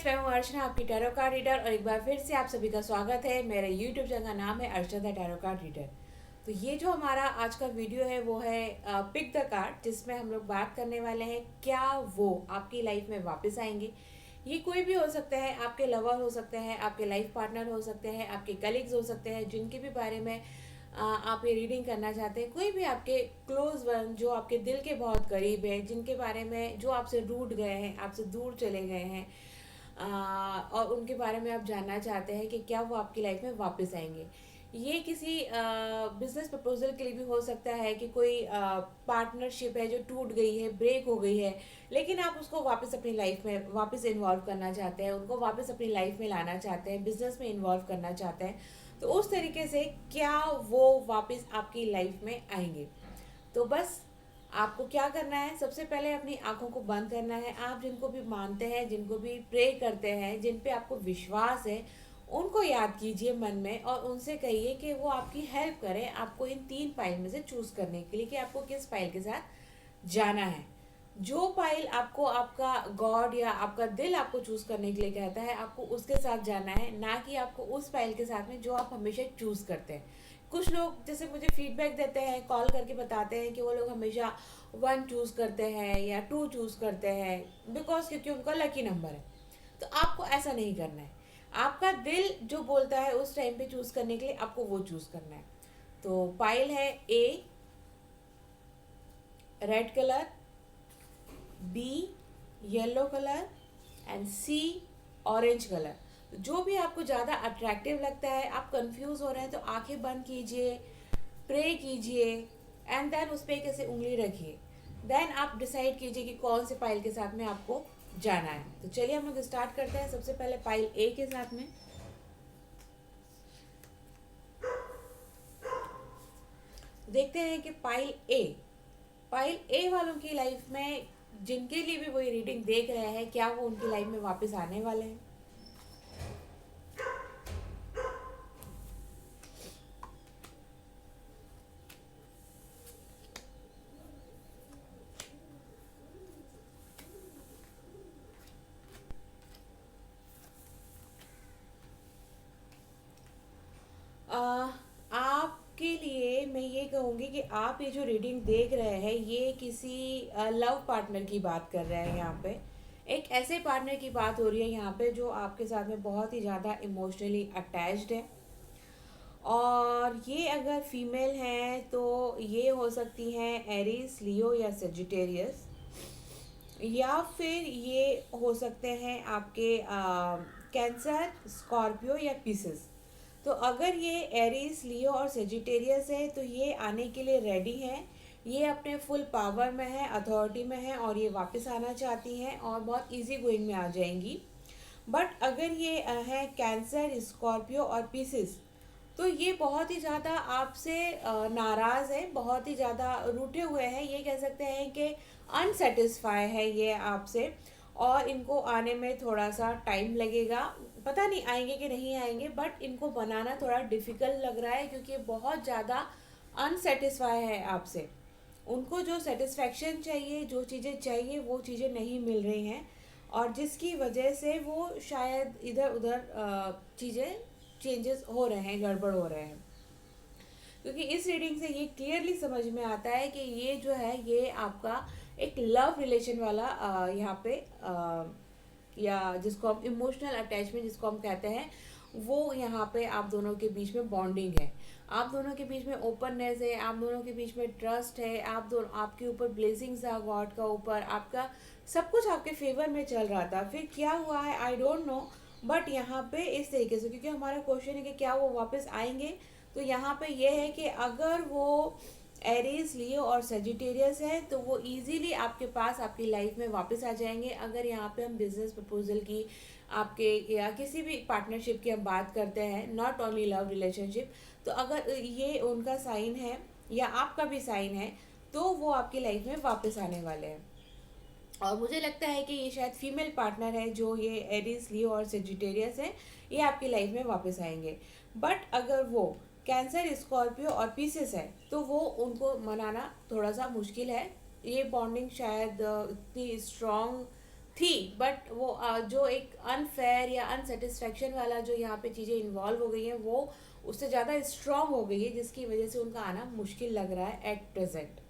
Friends, मैं हूँ अर्चना, आपकी टैरो कार्ड रीडर। और एक बार फिर से आप सभी का स्वागत है। मेरे यूट्यूब चैनल का नाम है अर्चना द टैरो कार्ड रीडर। तो ये जो हमारा आज का वीडियो है वो है पिक द कार्ड, जिसमें हम लोग बात करने वाले हैं क्या वो आपकी लाइफ में वापस आएंगे। ये कोई भी हो सकते हैं, आपके लवर हो सकते हैं, आपके लाइफ पार्टनर हो सकते हैं, आपके कलीग्स हो सकते हैं, जिनके भी बारे में आप ये रीडिंग करना चाहते हैं। कोई भी आपके क्लोज वन जो आपके दिल के बहुत करीब है, जिनके बारे में जो आपसे रूठ गए हैं, आपसे दूर चले गए हैं, और उनके बारे में आप जानना चाहते हैं कि क्या वो आपकी लाइफ में वापस आएंगे। ये किसी बिजनेस प्रपोजल के लिए भी हो सकता है कि कोई पार्टनरशिप है जो टूट गई है, ब्रेक हो गई है, लेकिन आप उसको वापस अपनी लाइफ में वापस इन्वॉल्व करना चाहते हैं, उनको वापस अपनी लाइफ में लाना चाहते हैं, बिजनेस में इन्वॉल्व करना चाहते हैं। तो उस तरीके से क्या वो वापस आपकी लाइफ में आएंगे। तो बस आपको क्या करना है, सबसे पहले अपनी आंखों को बंद करना है। आप जिनको भी मानते हैं, जिनको भी प्रे करते हैं, जिन पे आपको विश्वास है, उनको याद कीजिए मन में और उनसे कहिए कि वो आपकी हेल्प करें आपको इन 3 फाइल में से चूज करने के लिए कि आपको किस फाइल के साथ जाना है। जो फाइल आपको आपका गॉड या आपका दिल आपको चूज करने के लिए कहता है, आपको उसके साथ जाना है, ना कि आपको उस फाइल के साथ में जो आप हमेशा चूज करते हैं। कुछ लोग जैसे मुझे फीडबैक देते हैं, कॉल करके बताते हैं कि वो लोग हमेशा 1 चूज करते हैं या 2 चूज करते हैं, बिकॉज क्योंकि उनका लकी नंबर है। तो आपको ऐसा नहीं करना है। आपका दिल जो बोलता है उस टाइम पे चूज करने के लिए, आपको वो चूज करना है। तो फाइल है a red colour, b yellow colour and c orange colour. जो भी आपको ज़्यादा अट्रैक्टिव लगता है, आप कंफ्यूज हो रहे हैं, तो आंखें बंद कीजिए, प्रे कीजिए एंड देन उस पर एक ऐसे उंगली रखिए। देन आप डिसाइड कीजिए कि कौन से फाइल के साथ में आपको जाना है। तो चलिए हम लोग स्टार्ट करते हैं। सबसे पहले फाइल ए के साथ में देखते हैं कि फाइल ए वालों की लाइफ में, जिनके लिए भी वो ये रीडिंग देख रहे हैं, क्या वो उनकी लाइफ में वापस आने वाले हैं। आपके लिए मैं ये कहूँगी कि आप ये जो रीडिंग देख रहे हैं, ये किसी लव पार्टनर की बात कर रहे हैं। यहाँ पे एक ऐसे पार्टनर की बात हो रही है यहाँ पे जो आपके साथ में बहुत ही ज़्यादा इमोशनली अटैच्ड है। और ये अगर फीमेल हैं तो ये हो सकती हैं एरीज, लियो या सेजिटेरियस, या फिर ये हो सकते हैं आपके कैंसर, स्कॉर्पियो या पिसेस। तो अगर ये एरीज, लियो और सेजिटेरियस है तो ये आने के लिए रेडी हैं। ये अपने फुल पावर में है, अथॉरिटी में है, और ये वापस आना चाहती हैं और बहुत इजी गोइंग में आ जाएंगी। बट अगर ये है कैंसर, स्कॉर्पियो और पीसेस, तो ये बहुत ही ज़्यादा आपसे नाराज़ है, बहुत ही ज़्यादा रूठे हुए हैं। ये कह सकते हैं कि अनसेटिस्फाई है ये आपसे, और इनको आने में थोड़ा सा टाइम लगेगा। पता नहीं आएंगे कि नहीं आएंगे, बट इनको बनाना थोड़ा डिफ़िकल्ट लग रहा है क्योंकि बहुत ज़्यादा अनसेटिस्फाई है आपसे। उनको जो सेटिस्फैक्शन चाहिए, जो चीज़ें चाहिए, वो चीज़ें नहीं मिल रही हैं, और जिसकी वजह से वो शायद इधर उधर चीज़ें चेंजेस हो रहे हैं, गड़बड़ हो रहे हैं। क्योंकि इस रीडिंग से ये क्लियरली समझ में आता है कि ये जो है ये आपका एक लव रिलेशन वाला यहाँ पे या जिसको हम इमोशनल अटैचमेंट जिसको हम कहते हैं, वो यहाँ पे आप दोनों के बीच में बॉन्डिंग है। आप दोनों के बीच में ओपननेस है, आप दोनों के बीच में ट्रस्ट है, आप दोनों, आपके ऊपर ब्लेसिंग्स है गॉड का ऊपर, आपका सब कुछ आपके फेवर में चल रहा था। फिर क्या हुआ है आई डोंट नो, बट यहाँ पे इस तरीके से, क्योंकि हमारा क्वेश्चन है कि क्या वो वापस आएंगे, तो यहाँ पे ये है कि अगर वो एरीज, लियो और सेजिटेरियस है तो वो इजीली आपके पास आपकी लाइफ में वापस आ जाएंगे। अगर यहाँ पे हम बिजनेस प्रपोजल की, आपके या किसी भी पार्टनरशिप की हम बात करते हैं, नॉट ओनली लव रिलेशनशिप, तो अगर ये उनका साइन है या आपका भी साइन है, तो वो आपकी लाइफ में वापस आने वाले हैं। और मुझे लगता है कि ये शायद फीमेल पार्टनर है जो ये एरीज, लियो और सेजिटेरियस है, ये आपकी लाइफ में वापस आएंगे। बट अगर वो कैंसर, स्कॉर्पियो और पीसेस है तो वो उनको मनाना थोड़ा सा मुश्किल है। ये बॉन्डिंग शायद इतनी स्ट्रॉन्ग थी, बट वो जो एक अनफेयर या अनसेटिस्फेक्शन वाला जो यहाँ पे चीज़ें इन्वॉल्व हो गई हैं वो उससे ज़्यादा स्ट्रांग हो गई है, जिसकी वजह से उनका आना मुश्किल लग रहा है एट प्रेजेंट।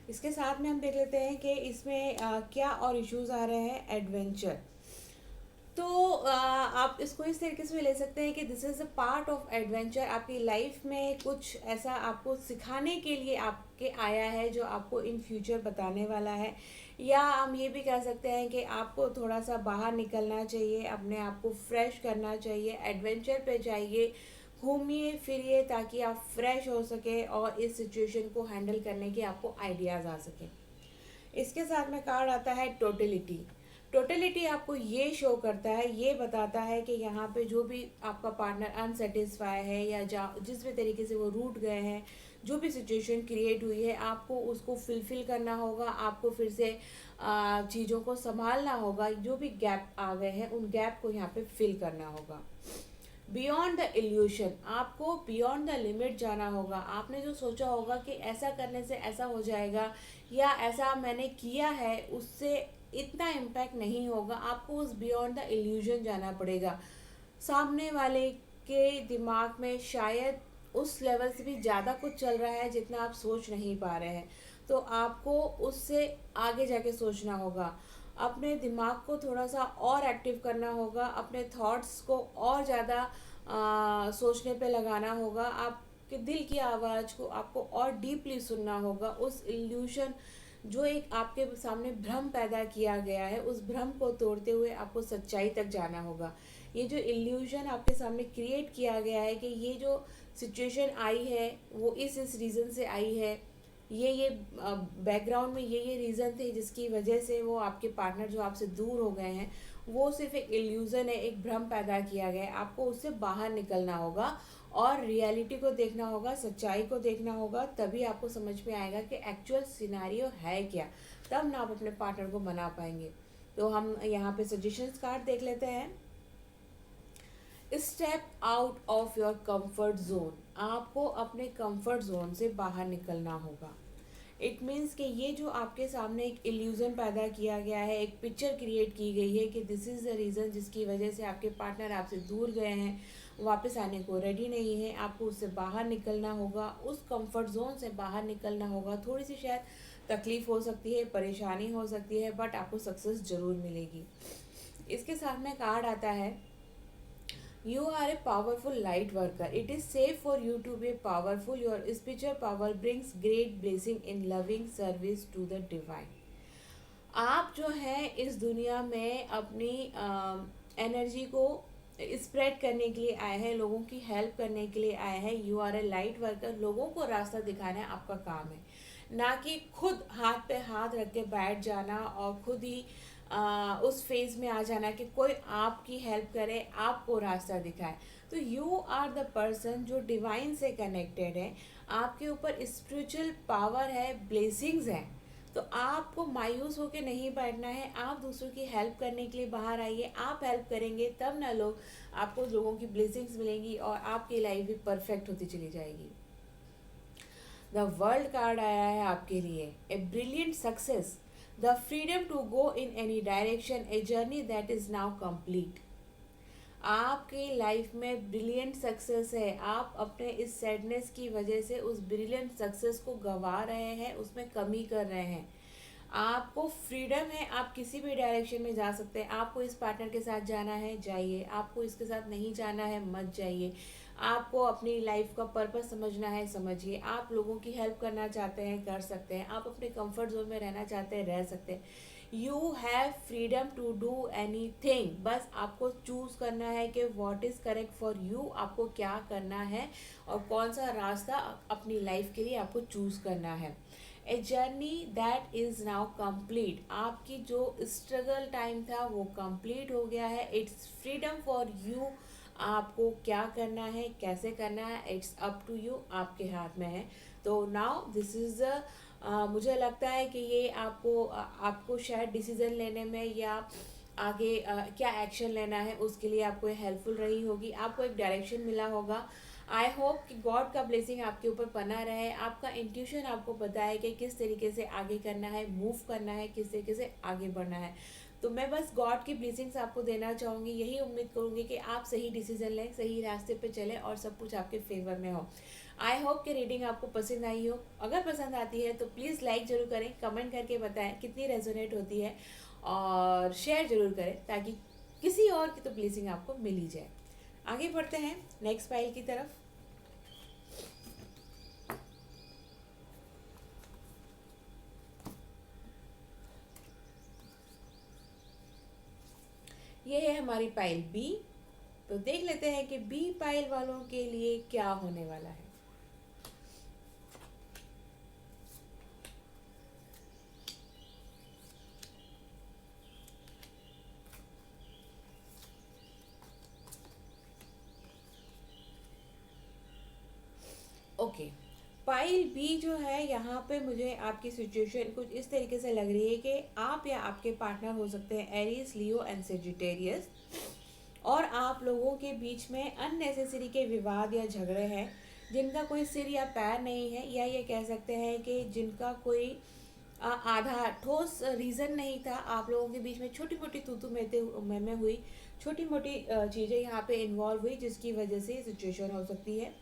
इसके साथ में हम देख लेते हैं कि इसमें क्या और इश्यूज आ रहे हैं। एडवेंचर, तो आप इसको इस तरीके से भी ले सकते हैं कि this is a part of adventure. आपकी लाइफ में कुछ ऐसा आपको सिखाने के लिए आपके आया है जो आपको इन फ्यूचर बताने वाला है। या हम ये भी कह सकते हैं कि आपको थोड़ा सा बाहर निकलना चाहिए, अपने आप को फ्रेश करना चाहिए, एडवेंचर पे जाइए, घूमिए फिरिए ताकि आप फ्रेश हो सके और इस सिचुएशन को हैंडल करने के आपको आइडियाज़ आ सकें। इसके साथ में कार्ड आता है टोटलिटी। टोटलिटी आपको ये शो करता है, ये बताता है कि यहाँ पे जो भी आपका पार्टनर अनसेटिस्फाई है या जिस भी तरीके से वो रूठ गए हैं, जो भी सिचुएशन क्रिएट हुई है, आपको उसको फिलफिल करना होगा। आपको फिर से चीज़ों को संभालना होगा। जो भी गैप आ गए हैं उन गैप को यहाँ पे फिल करना होगा। बियॉन्ड द इल्यूशन, आपको बियॉन्ड द लिमिट जाना होगा। आपने जो सोचा होगा कि ऐसा करने से ऐसा हो जाएगा या ऐसा मैंने किया है उससे इतना इम्पैक्ट नहीं होगा, आपको उस बियॉन्ड द इल्यूजन जाना पड़ेगा। सामने वाले के दिमाग में शायद उस लेवल से भी ज़्यादा कुछ चल रहा है जितना आप सोच नहीं पा रहे हैं, तो आपको उससे आगे जाके सोचना होगा। अपने दिमाग को थोड़ा सा और एक्टिव करना होगा, अपने थॉट्स को और ज़्यादा सोचने पे लगाना होगा। आपके दिल की आवाज़ को आपको और डीपली सुनना होगा। उस इल्यूशन जो एक आपके सामने भ्रम पैदा किया गया है, उस भ्रम को तोड़ते हुए आपको सच्चाई तक जाना होगा। ये जो इल्यूशन आपके सामने क्रिएट किया गया है कि ये जो सिचुएशन आई है वो इस रीज़न से आई है, ये बैकग्राउंड में ये रीज़न थे जिसकी वजह से वो आपके पार्टनर जो आपसे दूर हो गए हैं, वो सिर्फ एक इल्यूज़न है, एक भ्रम पैदा किया गया है। आपको उससे बाहर निकलना होगा और रियलिटी को देखना होगा, सच्चाई को देखना होगा, तभी आपको समझ में आएगा कि एक्चुअल सिनारियो है क्या। तब ना आप अपने पार्टनर को मना पाएंगे। तो हम यहाँ पे सजेशंस कार्ड देख लेते हैं। Step out of your comfort zone, आपको अपने कंफर्ट जोन से बाहर निकलना होगा। इट मीन्स कि ये जो आपके सामने एक इल्यूज़न पैदा किया गया है, एक पिक्चर क्रिएट की गई है कि दिस इज़ द रीज़न जिसकी वजह से आपके पार्टनर आपसे दूर गए हैं, वापस आने को रेडी नहीं है। आपको उससे बाहर निकलना होगा, उस कंफर्ट जोन से बाहर निकलना होगा। थोड़ी सी शायद तकलीफ़ हो सकती है, परेशानी हो सकती है, बट आपको सक्सेस ज़रूर मिलेगी। इसके साथ में कार्ड आता है, you are a powerful light worker. It is safe for you to be powerful. Your spiritual power brings great blessing in loving service to the divine. आप जो है इस दुनिया में अपनी एनर्जी को स्प्रेड करने के लिए आए हैं, लोगों की हेल्प करने के लिए आए हैं। You are a light worker, लोगों को रास्ता दिखाना आपका काम है, ना कि खुद हाथ पे हाथ रख के बैठ जाना और खुद ही उस फेज में आ जाना कि कोई आपकी हेल्प करे, आपको रास्ता दिखाए। तो यू आर द पर्सन जो डिवाइन से कनेक्टेड है, आपके ऊपर स्पिरिचुअल पावर है, ब्लेसिंग्स हैं। तो आपको मायूस होकर नहीं बैठना है, आप दूसरों की हेल्प करने के लिए बाहर आइए। आप हेल्प करेंगे तब ना आपको लोगों की ब्लेसिंग्स मिलेंगी और आपकी लाइफ भी परफेक्ट होती चली जाएगी। द वर्ल्ड कार्ड आया है आपके लिए, a brilliant success, the freedom to go in any direction, a journey that is now complete. आपकी लाइफ में ब्रिलियंट सक्सेस है। आप अपने इस सैडनेस की वजह से उस ब्रिलियंट सक्सेस को गंवा रहे हैं, उसमें कमी कर रहे हैं। आपको फ्रीडम है, आप किसी भी डायरेक्शन में जा सकते हैं। आपको इस पार्टनर के साथ जाना है, जाइए। आपको इसके साथ नहीं जाना है, मत जाइए। आपको अपनी लाइफ का पर्पस समझना है, समझिए। आप लोगों की हेल्प करना चाहते हैं, कर सकते हैं। आप अपने कंफर्ट जोन में रहना चाहते हैं, रह सकते हैं। You have freedom to do any thing. बस आपको चूज़ करना है कि what is correct for you, आपको क्या करना है और कौन सा रास्ता अपनी लाइफ के लिए आपको चूज़ करना है। A journey that is now complete, आपकी जो स्ट्रगल टाइम था वो कंप्लीट हो गया है। इट्स फ्रीडम फॉर यू, आपको क्या करना है, कैसे करना है, इट्स अप टू यू, आपके हाथ में है। तो नाउ दिस इज़ मुझे लगता है कि ये आपको शायद डिसीज़न लेने में या आगे क्या एक्शन लेना है उसके लिए आपको हेल्पफुल रही होगी। आपको एक डायरेक्शन मिला होगा, आई होप कि गॉड का ब्लेसिंग आपके ऊपर बना रहे, आपका इंट्यूशन आपको बताए कि किस तरीके से आगे करना है, मूव करना है, किस तरीके से आगे बढ़ना है। तो मैं बस गॉड की ब्लेसिंग्स आपको देना चाहूँगी, यही उम्मीद करूँगी कि आप सही डिसीजन लें, सही रास्ते पे चलें और सब कुछ आपके फेवर में हो। आई होप कि रीडिंग आपको पसंद आई हो। अगर पसंद आती है तो प्लीज़ लाइक ज़रूर करें, कमेंट करके बताएं कितनी रेजोनेट होती है, और शेयर ज़रूर करें ताकि किसी और की तो ब्लेसिंग आपको मिल ही जाए। आगे बढ़ते हैं नेक्स्ट फाइल की तरफ। ये है हमारी पाइल बी। तो देख लेते हैं कि बी पाइल वालों के लिए क्या होने वाला है। ओके, पाइल बी जो है, यहाँ पे मुझे आपकी सिचुएशन कुछ इस तरीके से लग रही है कि आप या आपके पार्टनर हो सकते हैं एरीज, लियो एंड सेजिटेरियस, और आप लोगों के बीच में अननेसेसरी के विवाद या झगड़े हैं जिनका कोई सिर या पैर नहीं है, या ये कह सकते हैं कि जिनका कोई आधा ठोस रीज़न नहीं था। आप लोगों के बीच में छोटी मोटी तूतू में हुई छोटी मोटी चीज़ें यहाँ पे इन्वॉल्व हुई, जिसकी वजह से सिचुएशन हो सकती है।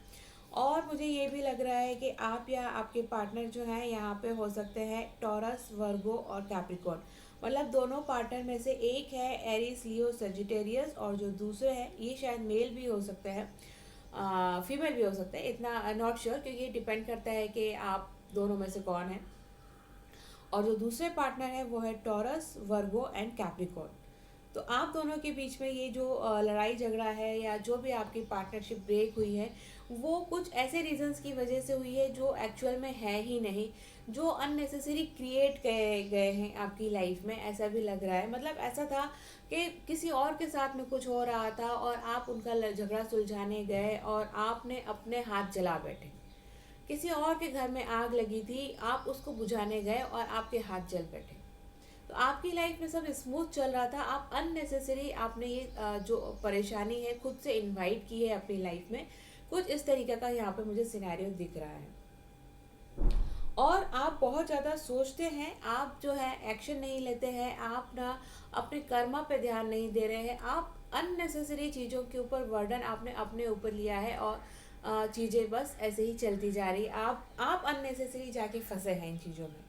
और मुझे ये भी लग रहा है कि आप या आपके पार्टनर जो हैं यहाँ पे हो सकते हैं टॉरस, वर्गो और कैप्रिकॉर्न। मतलब दोनों पार्टनर में से एक है एरीज, लियो, सजिटेरियस, और जो दूसरे हैं ये शायद मेल भी हो सकते हैं, फीमेल भी हो सकते हैं, इतना नॉट श्योर, क्योंकि ये डिपेंड करता है कि आप दोनों में से कौन है। और जो दूसरे पार्टनर है वो है टॉरस, वर्गो एंड कैप्रिकॉर्न। तो आप दोनों के बीच में ये जो लड़ाई झगड़ा है या जो भी आपकी पार्टनरशिप ब्रेक हुई है, वो कुछ ऐसे रीजंस की वजह से हुई है जो एक्चुअल में है ही नहीं, जो अननेसेसरी क्रिएट गए गए हैं आपकी लाइफ में, ऐसा भी लग रहा है। मतलब ऐसा था कि किसी और के साथ में कुछ हो रहा था और आप उनका झगड़ा सुलझाने गए और आपने अपने हाथ जला बैठे। किसी और के घर में आग लगी थी, आप उसको बुझाने गए और आपके हाथ जल बैठे। तो आपकी लाइफ में सब स्मूथ चल रहा था, आप अननेसेसरी आपने ये जो परेशानी है खुद से इनवाइट की है अपनी लाइफ में। कुछ इस तरीके का यहाँ पे मुझे सिनेरियो दिख रहा है। और आप बहुत ज़्यादा सोचते हैं, आप जो है एक्शन नहीं लेते हैं, आप ना अपने कर्मा पे ध्यान नहीं दे रहे हैं, आप अननेसेसरी चीज़ों के ऊपर वर्डन आपने अपने ऊपर लिया है और चीज़ें बस ऐसे ही चलती जा रही। आप अननेसेसरी जाके फंसे हैं इन चीज़ों में।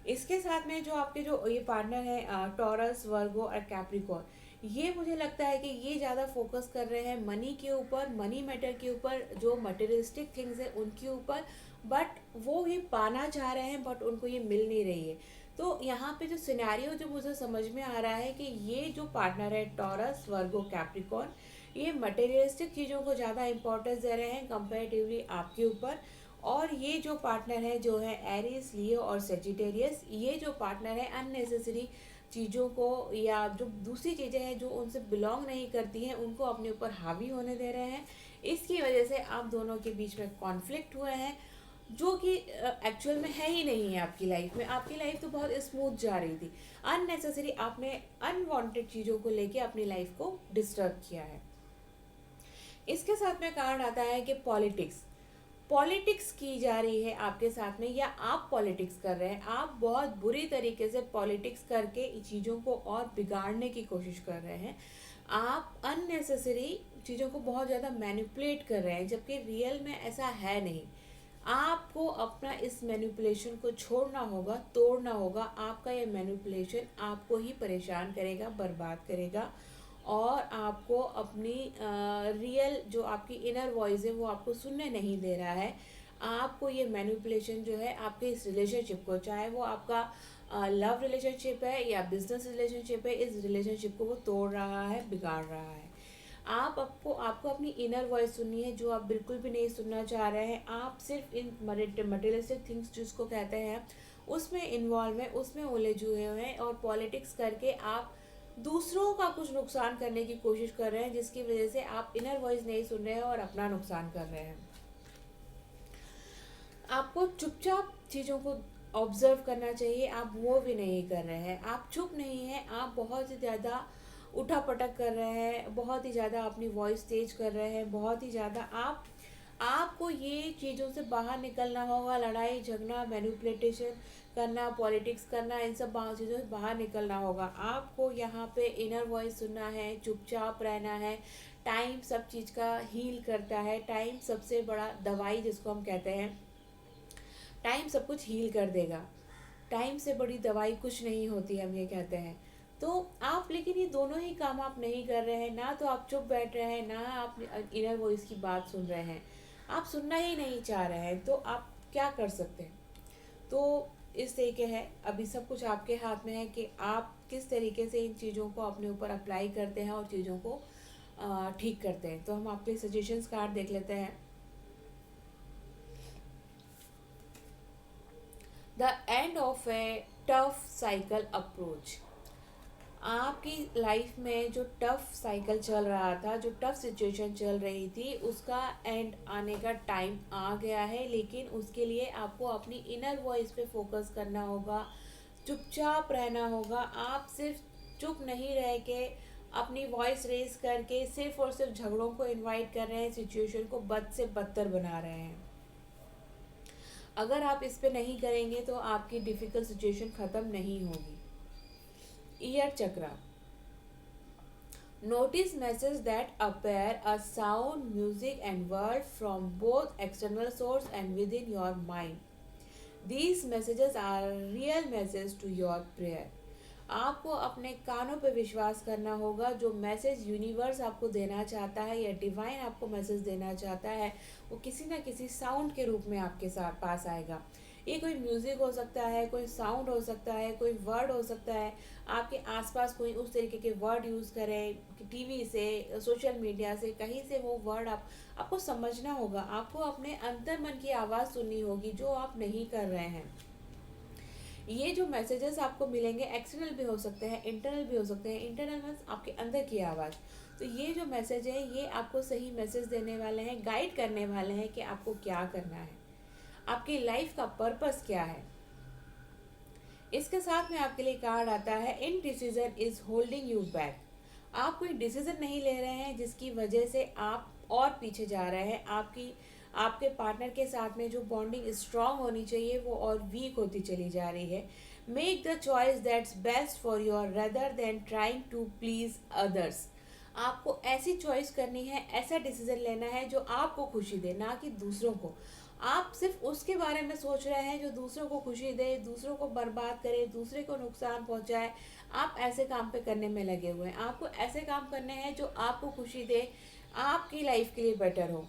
इसके साथ में जो आपके जो ये पार्टनर है टॉरस, वर्गो और कैप्रिकॉर्न, ये मुझे लगता है कि ये ज़्यादा फोकस कर रहे हैं मनी के ऊपर, मनी मैटर के ऊपर, जो मटेरियलिस्टिक थिंग्स है उनके ऊपर। बट वो ये पाना चाह रहे हैं बट उनको ये मिल नहीं रही है। तो यहाँ पे जो सिनेरियो जो मुझे समझ में आ रहा है कि ये जो पार्टनर है टॉरस, वर्गो, कैप्रिकॉर्न, ये मटेरियलिस्टिक चीज़ों को ज़्यादा इंपॉर्टेंस दे रहे हैं कंपैरेटिवली आपके ऊपर। और ये जो पार्टनर है जो है एरीज, लियो और सेजिटेरियस, ये जो पार्टनर है अननेसेसरी चीज़ों को या जो दूसरी चीज़ें हैं जो उनसे बिलोंग नहीं करती हैं उनको अपने ऊपर हावी होने दे रहे हैं। इसकी वजह से आप दोनों के बीच में कॉन्फ्लिक्ट हुए हैं, जो कि एक्चुअल में है ही नहीं है आपकी लाइफ में। आपकी लाइफ तो बहुत स्मूथ जा रही थी, अननेसेसरी आपने अनवांटेड चीज़ों को लेके अपनी लाइफ को डिस्टर्ब किया है। इसके साथ में कारण आता है कि पॉलिटिक्स पॉलिटिक्स की जा रही है आपके साथ में, या आप पॉलिटिक्स कर रहे हैं। आप बहुत बुरी तरीके से पॉलिटिक्स करके चीज़ों को और बिगाड़ने की कोशिश कर रहे हैं। आप अननेसेसरी चीज़ों को बहुत ज़्यादा मैनिपुलेट कर रहे हैं, जबकि रियल में ऐसा है नहीं। आपको अपना इस मैनिपुलेशन को छोड़ना होगा, तोड़ना होगा। आपका ये मैनिपुलेशन आपको ही परेशान करेगा, बर्बाद करेगा, और आपको अपनी रियल जो आपकी इनर वॉइस है वो आपको सुनने नहीं दे रहा है। आपको ये मैनिपुलेशन जो है आपके इस रिलेशनशिप को, चाहे वो आपका लव रिलेशनशिप है या बिजनेस रिलेशनशिप है, इस रिलेशनशिप को वो तोड़ रहा है, बिगाड़ रहा है। आपको अपनी इनर वॉइस सुननी है जो आप बिल्कुल भी नहीं सुनना चाह रहे हैं। आप सिर्फ इन मटेरियलिस्टिक थिंग्स जिसको कहते हैं उसमें इन्वॉल्व है, उसमें उलझे हुए हैं, और पॉलिटिक्स करके आप दूसरों का कुछ नुकसान करने की कोशिश कर रहे हैं, जिसकी वजह से आप इनर वॉइस नहीं सुन रहे हैं और अपना नुकसान कर रहे हैं। आपको चुपचाप चीज़ों को ऑब्जर्व करना चाहिए, आप वो भी नहीं कर रहे हैं। आप चुप नहीं हैं, आप बहुत ही ज़्यादा उठा पटक कर रहे हैं, बहुत ही ज़्यादा अपनी वॉइस तेज कर रहे हैं, बहुत ही ज़्यादा आप आपको ये चीज़ों से बाहर निकलना होगा, लड़ाई झगड़ा, मैनिपुलेटेशन करना, पॉलिटिक्स करना, इन सब चीज़ों से बाहर निकलना होगा। आपको यहाँ पे इनर वॉइस सुनना है, चुपचाप रहना है। टाइम सब चीज़ का हील करता है। टाइम सबसे बड़ा दवाई जिसको हम कहते हैं, टाइम सब कुछ हील कर देगा। टाइम से बड़ी दवाई कुछ नहीं होती, हम ये कहते हैं। तो आप, लेकिन ये दोनों ही काम आप नहीं कर रहे हैं। ना तो आप चुप बैठ रहे हैं, ना आप इनर वॉइस की बात सुन रहे हैं। आप सुनना ही नहीं चाह रहे हैं, तो आप क्या कर सकते हैं? तो इस तरीके है, अभी सब कुछ आपके हाथ में है कि आप किस तरीके से इन चीज़ों को अपने ऊपर अप्लाई करते हैं और चीज़ों को ठीक करते हैं। तो हम आपके सजेशंस कार्ड देख लेते हैं। The end of A tough cycle approach. आपकी लाइफ में जो टफ साइकिल चल रहा था, जो टफ सिचुएशन चल रही थी, उसका एंड आने का टाइम आ गया है। लेकिन उसके लिए आपको अपनी इनर वॉइस पे फोकस करना होगा, चुपचाप रहना होगा। आप सिर्फ चुप नहीं रह के अपनी वॉइस रेज करके सिर्फ और सिर्फ झगड़ों को इनवाइट कर रहे हैं, सिचुएशन को बद से बदतर बना रहे हैं। अगर आप इस पे नहीं करेंगे तो आपकी डिफ़िकल्ट सिचुएशन ख़त्म नहीं होगी। ईयर चक्र। Notice messages that appear a sound, music and word from both external source and within your mind. These messages are real message to your prayer. आपको अपने कानों पे विश्वास करना होगा। जो मैसेज यूनिवर्स आपको देना चाहता है या डिवाइन आपको मैसेज देना चाहता है, वो किसी ना किसी साउंड के रूप में आपके साथ पास आएगा। ये कोई म्यूज़िक हो सकता है, कोई साउंड हो सकता है, कोई वर्ड हो सकता है। आपके आसपास कोई उस तरीके के वर्ड यूज़ करे, टीवी से, सोशल मीडिया से, कहीं से वो वर्ड आपको समझना होगा। आपको अपने अंतर मन की आवाज़ सुननी होगी, जो आप नहीं कर रहे हैं। ये जो मैसेजेस आपको मिलेंगे एक्सटर्नल भी हो सकते हैं, इंटरनल भी हो सकते हैं। इंटरनल मीन्स आपके अंदर की आवाज़। तो ये जो मैसेज है, ये आपको सही मैसेज देने वाले हैं, गाइड करने वाले हैं कि आपको क्या करना है, आपकी लाइफ का पर्पस क्या है। इसके साथ में आपके लिए कार्ड आता है, in decision is holding you back. आप कोई डिसीजन नहीं ले रहे हैं जिसकी वजह से आप और पीछे जा रहे हैं। आपके पार्टनर के साथ में जो बॉन्डिंग स्ट्रांग होनी चाहिए वो और वीक होती चली जा रही है। Make the choice that's best for your rather than trying to please others. आपको ऐसी चॉइस करनी है, ऐसा डिसीजन लेना है जो आपको खुशी दे, ना कि दूसरों को। आप सिर्फ उसके बारे में सोच रहे हैं जो दूसरों को खुशी दे, दूसरों को बर्बाद करे, दूसरे को नुकसान पहुंचाए। आप ऐसे काम पे करने में लगे हुए हैं। आपको ऐसे काम करने हैं जो आपको खुशी दे, आपकी लाइफ के लिए बेटर हो।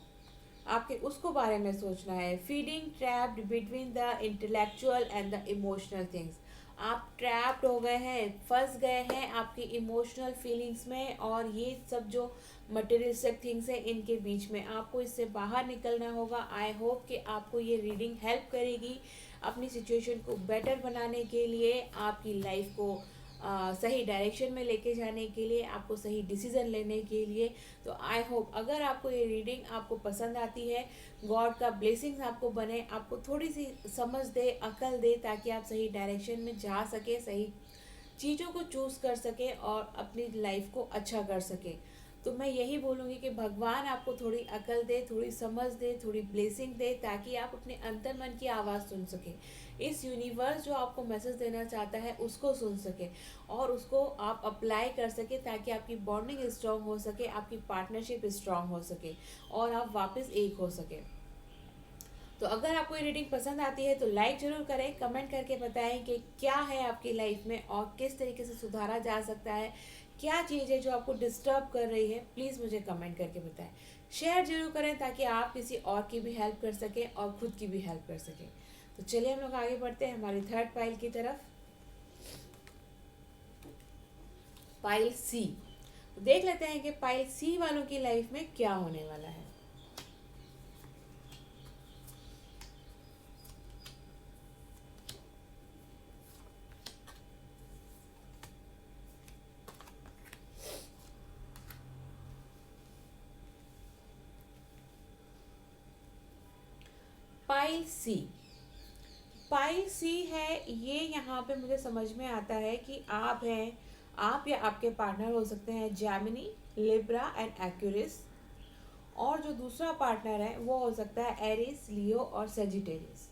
आपके उसको बारे में सोचना है। Feeding trapped between the intellectual and the emotional things. आप ट्रैप्ड हो गए हैं, फंस गए हैं आपकी इमोशनल फीलिंग्स में, और ये सब जो मटेरियलिस्टिक थिंग्स हैं इनके बीच में आपको इससे बाहर निकलना होगा। आई होप कि आपको ये रीडिंग हेल्प करेगी अपनी सिचुएशन को बेटर बनाने के लिए, आपकी लाइफ को सही डायरेक्शन में लेके जाने के लिए, आपको सही डिसीजन लेने के लिए। तो आई होप अगर आपको ये रीडिंग आपको पसंद आती है, गॉड का ब्लेसिंग्स आपको बने, आपको थोड़ी सी समझ दे, अकल दे, ताकि आप सही डायरेक्शन में जा सके, सही चीज़ों को चूज़ कर सके और अपनी लाइफ को अच्छा कर सके। तो मैं यही बोलूँगी कि भगवान आपको थोड़ी अकल दे, थोड़ी समझ दे, थोड़ी ब्लेसिंग दे, ताकि आप अपने अंतर मन की आवाज़ सुन सकें। इस यूनिवर्स जो आपको मैसेज देना चाहता है उसको सुन सके और उसको आप अप्लाई कर सके, ताकि आपकी बॉन्डिंग स्ट्रांग हो सके, आपकी पार्टनरशिप स्ट्रांग हो सके और आप वापस एक हो सके। तो अगर आपको ये रीडिंग पसंद आती है तो लाइक ज़रूर करें, कमेंट करके बताएं कि क्या है आपकी लाइफ में और किस तरीके से सुधारा जा सकता है, क्या चीज़ है जो आपको डिस्टर्ब कर रही है। प्लीज़ मुझे कमेंट करके बताएं। शेयर जरूर करें ताकि आप किसी और की भी हेल्प कर सकें और खुद की भी हेल्प कर सकें। तो चलिए हम लोग आगे बढ़ते हैं हमारी थर्ड पाइल की तरफ, पाइल सी। देख लेते हैं कि पाइल सी वालों की लाइफ में क्या होने वाला है। पाइल सी, पाइल सी है ये। यहाँ पे मुझे समझ में आता है कि आप हैं, आप या आपके पार्टनर हो सकते हैं जेमिनी, लिब्रा एंड एक्यूरिस। और जो दूसरा पार्टनर है वो हो सकता है एरीज, लियो और सेजिटेरियस।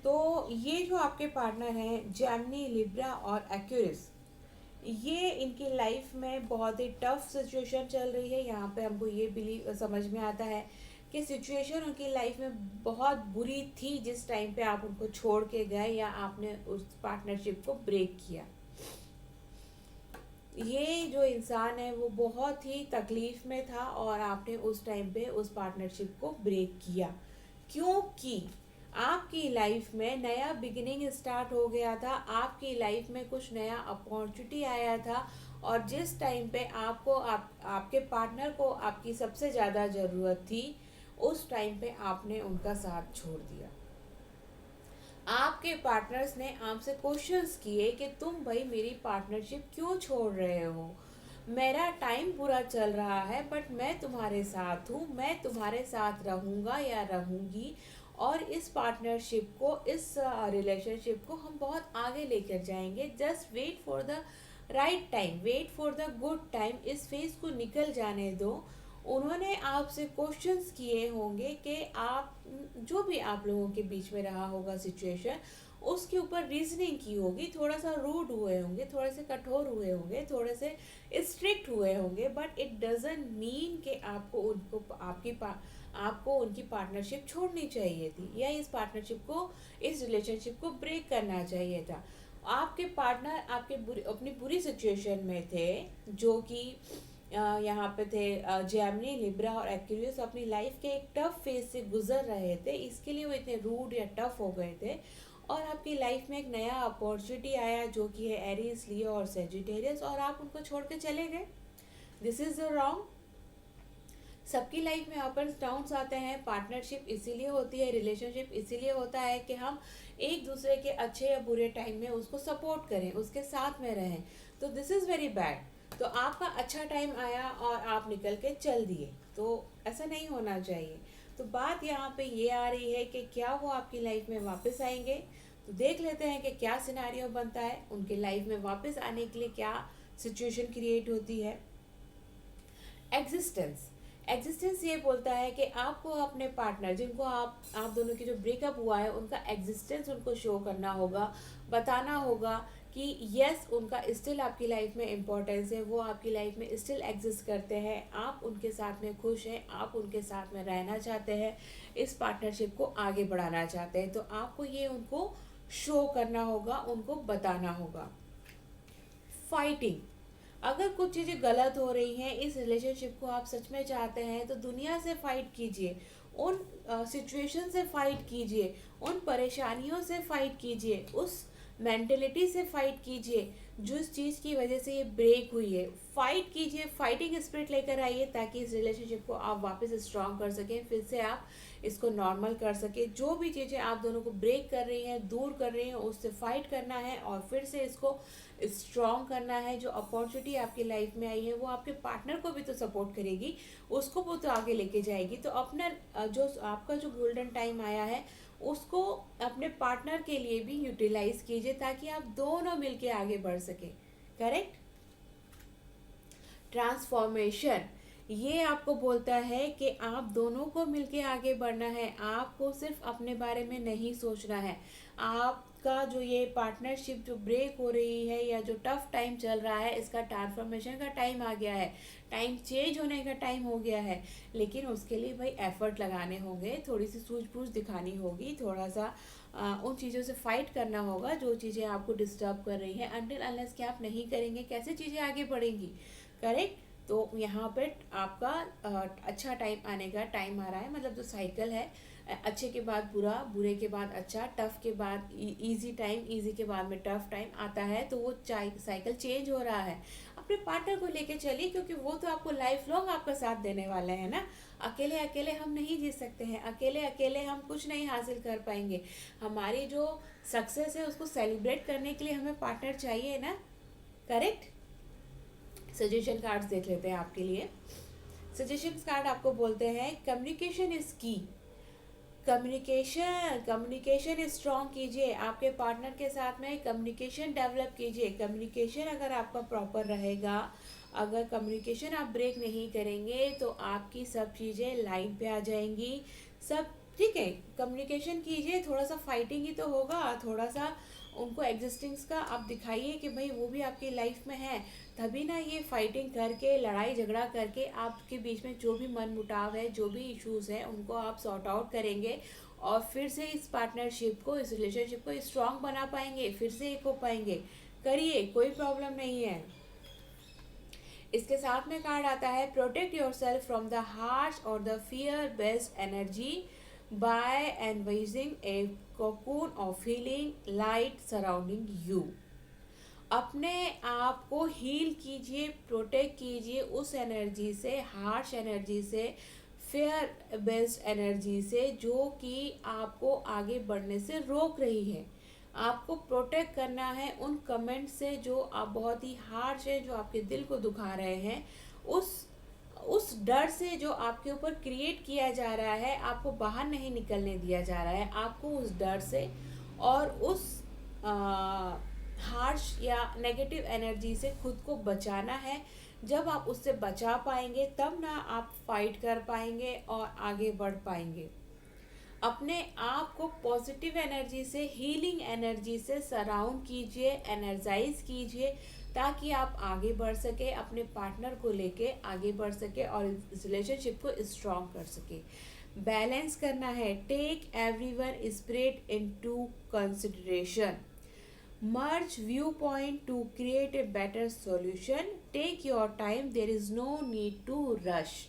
तो ये जो आपके पार्टनर हैं जेमिनी, लिब्रा और एक्यूरिस, ये इनकी लाइफ में बहुत ही टफ सिचुएशन चल रही है। यहाँ पे हमको ये बिलीव समझ में आता है कि सिचुएशन उनकी लाइफ में बहुत बुरी थी जिस टाइम पे आप उनको छोड़ के गए या आपने उस पार्टनरशिप को ब्रेक किया। ये जो इंसान है वो बहुत ही तकलीफ में था और आपने उस टाइम पे उस पार्टनरशिप को ब्रेक किया, क्योंकि आपकी लाइफ में नया बिगिनिंग स्टार्ट हो गया था, आपकी लाइफ में कुछ नया अपॉर्चुनिटी आया था और जिस टाइम पे आपको आपके पार्टनर को आपकी सबसे ज़्यादा ज़रूरत थी उस टाइम पे आपने उनका साथ छोड़ दिया। आपके पार्टनर्स ने आपसे क्वेश्चंस किए कि तुम भाई मेरी पार्टनरशिप क्यों छोड़ रहे हो, मेरा टाइम पूरा चल रहा है बट मैं तुम्हारे साथ हूँ, मैं तुम्हारे साथ रहूँगा या रहूँगी और इस पार्टनरशिप को, इस रिलेशनशिप को हम बहुत आगे लेकर जाएंगे। Just wait for the right time, wait for the good time, इस फेज को निकल जाने दो। उन्होंने आपसे क्वेश्चंस किए होंगे कि आप जो भी आप लोगों के बीच में रहा होगा सिचुएशन, उसके ऊपर रीजनिंग की होगी, थोड़ा सा रूड हुए होंगे, थोड़े से कठोर हुए होंगे, थोड़े से स्ट्रिक्ट हुए होंगे, बट इट डजंट मीन कि आपको उनको आपको उनकी पार्टनरशिप छोड़नी चाहिए थी या इस पार्टनरशिप को, इस रिलेशनशिप को ब्रेक करना चाहिए था। आपके पार्टनर अपनी बुरी सिचुएशन में थे, जो कि यहाँ पे थे जेमिनी, लिब्रा और एक्वेरियस अपनी लाइफ के एक टफ फेज से गुजर रहे थे, इसके लिए वो इतने रूड या टफ हो गए थे और आपकी लाइफ में एक नया अपॉर्चुनिटी आया जो कि है एरीज, लियो और सेजिटेरियस, और आप उनको छोड़ के चले गए। This is the wrong. सबकी लाइफ में अप एंड डाउन्स आते हैं, पार्टनरशिप इसीलिए होती है, रिलेशनशिप इसीलिए होता है कि हम एक दूसरे के अच्छे या बुरे टाइम में उसको सपोर्ट करें, उसके साथ में रहें। तो दिस इज़ वेरी बैड। तो आपका अच्छा टाइम आया और आप निकल के चल दिए, तो ऐसा नहीं होना चाहिए। तो बात यहाँ पे ये आ रही है कि क्या वो आपकी लाइफ में वापस आएंगे। तो देख लेते हैं कि क्या सिनारियो बनता है, उनके लाइफ में वापस आने के लिए क्या सिचुएशन क्रिएट होती है। एग्जिस्टेंस, एग्जिस्टेंस ये बोलता है कि आपको अपने पार्टनर, जिनको आप दोनों की जो ब्रेकअप हुआ है उनका एग्जिस्टेंस उनको शो करना होगा, बताना होगा कि यस उनका स्टिल आपकी लाइफ में इम्पोर्टेंस है, वो आपकी लाइफ में स्टिल एग्जिस्ट करते हैं, आप उनके साथ में खुश हैं, आप उनके साथ में रहना चाहते हैं, इस पार्टनरशिप को आगे बढ़ाना चाहते हैं। तो आपको ये उनको शो करना होगा, उनको बताना होगा। फाइटिंग, अगर कुछ चीज़ें गलत हो रही हैं, इस रिलेशनशिप को आप सच में चाहते हैं तो दुनिया से फाइट कीजिए, उन सिचुएशन से फाइट कीजिए, उन परेशानियों से फाइट कीजिए, उस मेंटेलिटी से फाइट कीजिए जिस चीज़ की वजह से ये ब्रेक हुई है। फाइट कीजिए, फाइटिंग स्पिरिट लेकर आइए ताकि इस रिलेशनशिप को आप वापस स्ट्रॉन्ग कर सकें, फिर से आप इसको नॉर्मल कर सकें। जो भी चीज़ें आप दोनों को ब्रेक कर रही हैं, दूर कर रही हैं, उससे फाइट करना है और फिर से इसको स्ट्रॉन्ग करना है। जो अपॉर्चुनिटी आपकी लाइफ में आई है वो आपके पार्टनर को भी तो सपोर्ट करेगी, उसको वो तो आगे लेके जाएगी। तो अपना जो आपका जो गोल्डन टाइम आया है उसको अपने पार्टनर के लिए भी यूटिलाइज कीजिए ताकि आप दोनों मिलके आगे बढ़ सके। करेक्ट। ट्रांसफॉर्मेशन, ये आपको बोलता है कि आप दोनों को मिलके आगे बढ़ना है, आपको सिर्फ अपने बारे में नहीं सोचना है। आपका जो ये पार्टनरशिप जो ब्रेक हो रही है या जो टफ टाइम चल रहा है, इसका ट्रांसफॉर्मेशन का टाइम आ गया है, टाइम चेंज होने का टाइम हो गया है। लेकिन उसके लिए भाई एफर्ट लगाने होंगे, थोड़ी सी सूझबूझ दिखानी होगी, थोड़ा सा उन चीज़ों से फाइट करना होगा जो चीज़ें आपको डिस्टर्ब कर रही हैं। अनटिल अनलेस कि आप नहीं करेंगे कैसे चीज़ें आगे बढ़ेंगी। करेक्ट। तो यहाँ पे आपका अच्छा टाइम आने का टाइम आ रहा है, मतलब जो साइकिल है, अच्छे के बाद बुरा, बुरे के बाद अच्छा, टफ के बाद इजी टाइम, इजी के बाद में टफ टाइम आता है, तो वो साइकिल चेंज हो रहा है। अपने पार्टनर को लेके चलिए क्योंकि वो तो आपको लाइफ लॉन्ग आपका साथ देने वाले हैं ना। अकेले अकेले हम नहीं जी सकते हैं, अकेले अकेले हम कुछ नहीं हासिल कर पाएंगे। हमारी जो सक्सेस है उसको सेलिब्रेट करने के लिए हमें पार्टनर चाहिए ना। करेक्ट। सजेशन कार्ड्स देख लेते हैं आपके लिए। सजेशन कार्ड आपको बोलते हैं कम्युनिकेशन इज की। कम्युनिकेशन स्ट्रॉन्ग कीजिए, आपके पार्टनर के साथ में कम्युनिकेशन डेवलप कीजिए। कम्युनिकेशन अगर आपका प्रॉपर रहेगा, अगर कम्युनिकेशन आप ब्रेक नहीं करेंगे तो आपकी सब चीज़ें लाइन पे आ जाएंगी। सब ठीक है, कम्युनिकेशन कीजिए, थोड़ा सा फाइटिंग ही तो होगा, थोड़ा सा उनको एग्जिस्टेंस का आप दिखाइए कि भाई वो भी आपकी लाइफ में है। तभी ना ये फाइटिंग करके, लड़ाई झगड़ा करके आपके बीच में जो भी मन मुटाव है, जो भी इश्यूज है, उनको आप सॉर्ट आउट करेंगे और फिर से इस पार्टनरशिप को, इस रिलेशनशिप को स्ट्रांग बना पाएंगे, फिर से एक हो पाएंगे। करिए, कोई प्रॉब्लम नहीं है। इसके साथ में कार्ड आता है, protect yourself from the harsh or the fear based energy by envisioning a cocoon of feeling light surrounding you. अपने आप को हील कीजिए, प्रोटेक्ट कीजिए उस एनर्जी से, हार्श एनर्जी से, फेयर बेस्ड एनर्जी से, जो कि आपको आगे बढ़ने से रोक रही है। आपको प्रोटेक्ट करना है उन कमेंट से जो आप बहुत ही हार्श है, जो आपके दिल को दुखा रहे हैं। उस डर से जो आपके ऊपर क्रिएट किया जा रहा है, आपको बाहर नहीं निकलने दिया जा रहा है। आपको उस डर से और उस हार्श या नेगेटिव एनर्जी से खुद को बचाना है। जब आप उससे बचा पाएंगे तब ना आप फाइट कर पाएंगे और आगे बढ़ पाएंगे। अपने आप को पॉजिटिव एनर्जी से, हीलिंग एनर्जी से सराउंड कीजिए, एनर्जाइज कीजिए, ताकि आप आगे बढ़ सके, अपने पार्टनर को लेके आगे बढ़ सके और इस रिलेशनशिप को स्ट्रॉन्ग कर सके। बैलेंस करना है, take everyone spirit into consideration, merge viewpoint to create a better solution, take your time, there is no need to rush।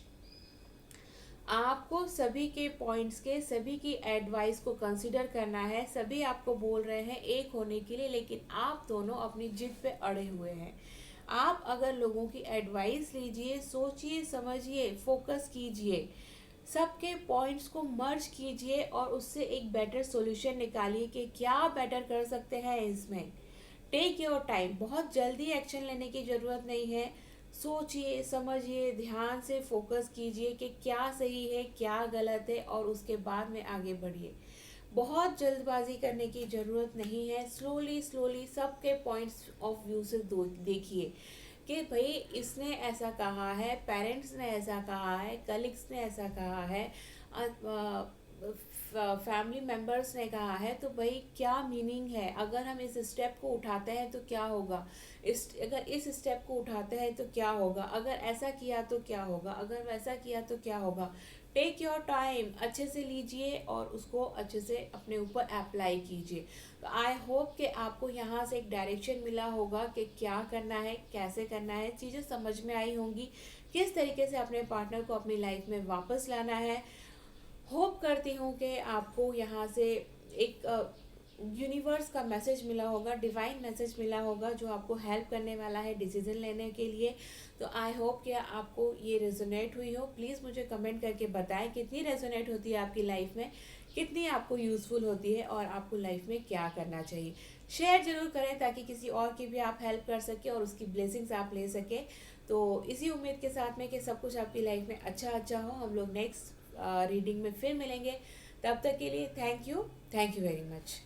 आपको सभी के पॉइंट्स के, सभी की एडवाइस को कंसिडर करना है। सभी आपको बोल रहे हैं एक होने के लिए, लेकिन आप दोनों अपनी जिद पे अड़े हुए हैं। आप अगर लोगों की एडवाइस लीजिए, सोचिए, समझिए, फोकस कीजिए, सबके पॉइंट्स को मर्ज कीजिए और उससे एक बेटर सॉल्यूशन निकालिए कि क्या बेटर कर सकते हैं इसमें। टेक योर टाइम, बहुत जल्दी एक्शन लेने की ज़रूरत नहीं है। सोचिए, समझिए, ध्यान से फोकस कीजिए कि क्या सही है, क्या गलत है, और उसके बाद में आगे बढ़िए। बहुत जल्दबाजी करने की ज़रूरत नहीं है। स्लोली स्लोली सबके पॉइंट्स ऑफ व्यू से देखिए कि भाई इसने ऐसा कहा है, पेरेंट्स ने ऐसा कहा है, कलीग्स ने ऐसा कहा है, फैमिली मेम्बर्स ने कहा है, तो भाई क्या मीनिंग है। अगर हम इस स्टेप को उठाते हैं तो क्या होगा, अगर इस स्टेप को उठाते हैं तो क्या होगा, अगर ऐसा किया तो क्या होगा, अगर वैसा किया तो क्या होगा। टेक योर टाइम, अच्छे से लीजिए और उसको अच्छे से अपने ऊपर अप्लाई कीजिए। तो आई होप कि आपको यहाँ से एक डायरेक्शन मिला होगा कि क्या करना है, कैसे करना है, चीज़ें समझ में आई होंगी, किस तरीके से अपने पार्टनर को अपनी लाइफ में वापस लाना है। होप करती हूँ कि आपको यहाँ से एक यूनिवर्स का मैसेज मिला होगा, डिवाइन मैसेज मिला होगा, जो आपको हेल्प करने वाला है डिसीजन लेने के लिए। तो आई होप कि आपको ये रेजोनेट हुई हो। प्लीज़ मुझे कमेंट करके बताएं कितनी रेजोनेट होती है आपकी लाइफ में, कितनी आपको यूज़फुल होती है और आपको लाइफ में क्या करना चाहिए। शेयर ज़रूर करें ताकि किसी और की भी आप हेल्प कर सके और उसकी ब्लेसिंग्स आप ले सके। तो इसी उम्मीद के साथ में कि सब कुछ आपकी लाइफ में अच्छा अच्छा हो, हम लोग नेक्स्ट रीडिंग में फिर मिलेंगे। तब तक के लिए थैंक यू वेरी मच।